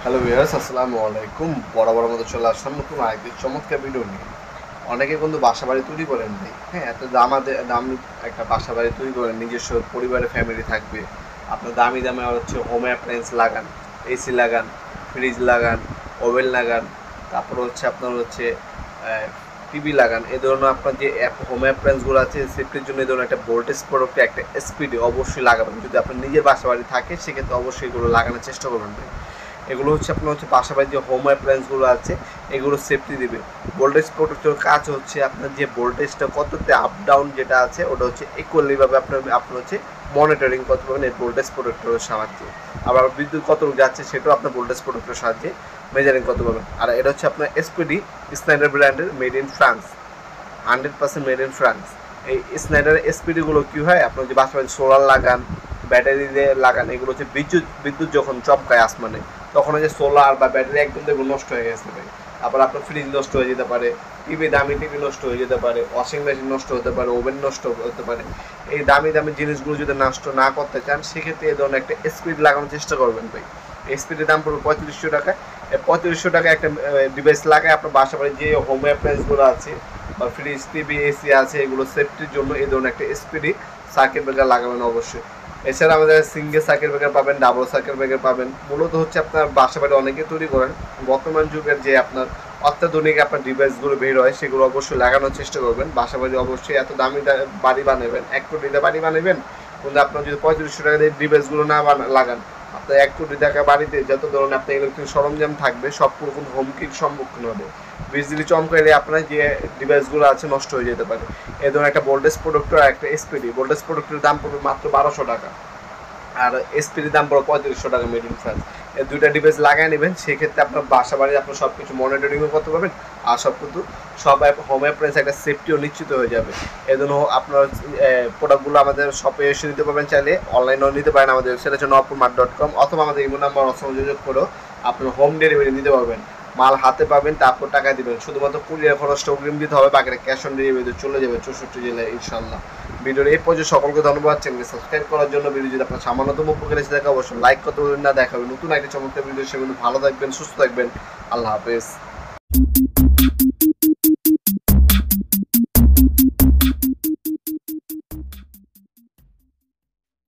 Hello viewers, আসসালামু আলাইকুম। বরাবর মতো চলে আসলাম নতুন আরেকটি চমৎকার ভিডিও নিয়ে। অনেকে কিন্তু বাসা বাড়ি তৈরি করেন ভাই, হ্যাঁ, এত দামি একটা বাসা বাড়ি তৈরি করেন, নিজস্ব পরিবারের ফ্যামিলি থাকবে। আপনার দামি দামে হোম অ্যাপ্লায়েন্স লাগান, এসি লাগান, ফ্রিজ লাগান, ওভেন লাগান, তারপর আপনার টিভি লাগান। এই ধরনের আপনার যে হোম অ্যাপ্লায়েন্সগুলো আছে সেফটির জন্য এই ধরনের একটা ভোল্টেজ প্রোডাক্ট, একটা এসপিডি অবশ্যই লাগাবেন। যদি আপনার নিজের বাসা বাড়ি থাকে সেক্ষেত্রে অবশ্যই এগুলো লাগানোর চেষ্টা করবেন ভাই। এগুলো আপনার বাসা বাড়ির যে হোম অ্যাপ্লায়েন্সগুলো আছে এগুলো সেফটি দিবে। ভোল্টেজ প্রোটেক্টর কাজ আপনার যে ভোল্টেজটা কততে আপ ডাউন যেটা আছে ওটা ইকুয়ালিভাবে আপনার মনিটরিং করতে পারবেন এই ভোল্টেজ প্রোটেক্টরের সাহায্যে। আবার বিদ্যুৎ কতটুকু যাচ্ছে সেটাও আপনার ভোল্টেজ প্রোটেক্টরের সাহায্যে মেজারিং করতে পারবেন। আর এটা আপনার এসপিডি, স্নাইডার ব্র্যান্ডের, made in France, 100% made in France. এই স্নাইডার এসপিডিগুলো কী হয়, আপনার যে বাসা বাড়ি সোলার লাগান, ব্যাটারি দিয়ে লাগান, এগুলো বিদ্যুৎ যখন চমকায় আসমানে তখন সোলার বা ব্যাটারি একদম দেখুন নষ্ট হয়ে গেছে ভাই। আবার আপনার ফ্রিজ নষ্ট হয়ে যেতে পারে, দামি টিভি নষ্ট হয়ে যেতে পারে, ওয়াশিং মেশিন নষ্ট হতে পারে, ওভেন নষ্ট হতে পারে। এই দামি দামি জিনিসগুলো যদি নষ্ট না করতে চান সেক্ষেত্রে এই ধরনের একটা স্পিড লাগানোর চেষ্টা করবেন ভাই। স্পিডের দাম পড়বে 3500 টাকা। 3500 টাকা একটা ডিভাইস লাগায় আপনার বাসা বাড়ির যে হোম অ্যাপ্লায়েন্সগুলো আছে বা ফ্রিজ, টিভি, এসি আছে এগুলো সেফটির জন্য এই ধরনের একটা স্পিডি সার্কিট ব্রেকার লাগাবেন অবশ্যই। এছাড়া আমাদের সিঙ্গেল সার্কিট ব্রেকার পাবেন, ডাবল সার্কিট ব্রেকার পাবেন। মূলত আপনার বাসা বাড়ি অনেকে তৈরি করেন, বর্তমান যুগের যে আপনার অত্যাধুনিক আপনার ডিভাইসগুলো বের হয় সেগুলো অবশ্যই লাগানোর চেষ্টা করবেন। বাসা বাড়ি অবশ্যই এত দামি বাড়ি বানাবেন, 1 কোটি বাড়ি বানাবেন, কিন্তু আপনার যদি 3500 টাকা দিয়ে ডিভাইসগুলো না লাগান, আপনার 1 কোটি টাকা বাড়িতে যত ধরনের আপনার ইলেকট্রিক সরঞ্জাম থাকবে সব পুরো হুমকির সম্মুখীন হবে। বিজলি চমকাইলে আপনার যে ডিভাইসগুলো আছে নষ্ট হয়ে যেতে পারে। এই ধরনের একটা ভোল্টেজ প্রোডাক্টর আর একটা এসপিডি, ভোল্টেজ প্রোডাক্টের দাম পড়বে মাত্র 1200 টাকা, আর এসপিডির দাম পড়বে 3500 টাকা মেড ইন ফ্রান্স। এই দুইটা ডিভাইস লাগাই নেবেন, সেক্ষেত্রে আপনার বাসা বাড়ি আপনার সব কিছু মনিটরিংও করতে পারবেন আর সব হোম অ্যাপ্লায়েন্স একটা সেফটিও নিশ্চিত হয়ে যাবে। এই জন্য আপনার প্রোডাক্টগুলো আমাদের শপে এসে নিতে পারবেন, চাইলে অনলাইনেও নিতে পারেন। আমাদের ওয়েবসাইট হচ্ছে নওয়াপুরমার্ট.com, অথবা আমাদের ইমো নাম্বার সংযোগ করেও আপনার হোম ডেলিভারি নিতে পারবেন। মাল হাতে পাবেন, তারপর টাকা দিবেন, শুধুমাত্র কুরিয়ার খরচটা অগ্রিম দিতে হবে, বাকিটা ক্যাশ অন ডেলিভারিতে চলে যাবে 64 জেলায় ইনশাল্লাহ। ভিডিওর এই পর্যন্ত সকলকে ধন্যবাদ। চ্যানেলকে সাবস্ক্রাইব করার জন্য। ভিডিও যদি আপনার সামান্যতম উপকার এসে থাকে অবশ্যই লাইক করতে বলবেন না। দেখা হবে নতুন একটা চমৎকার ভিডিও। সে ভালো থাকবেন, সুস্থ থাকবেন। আল্লাহ হাফেজ।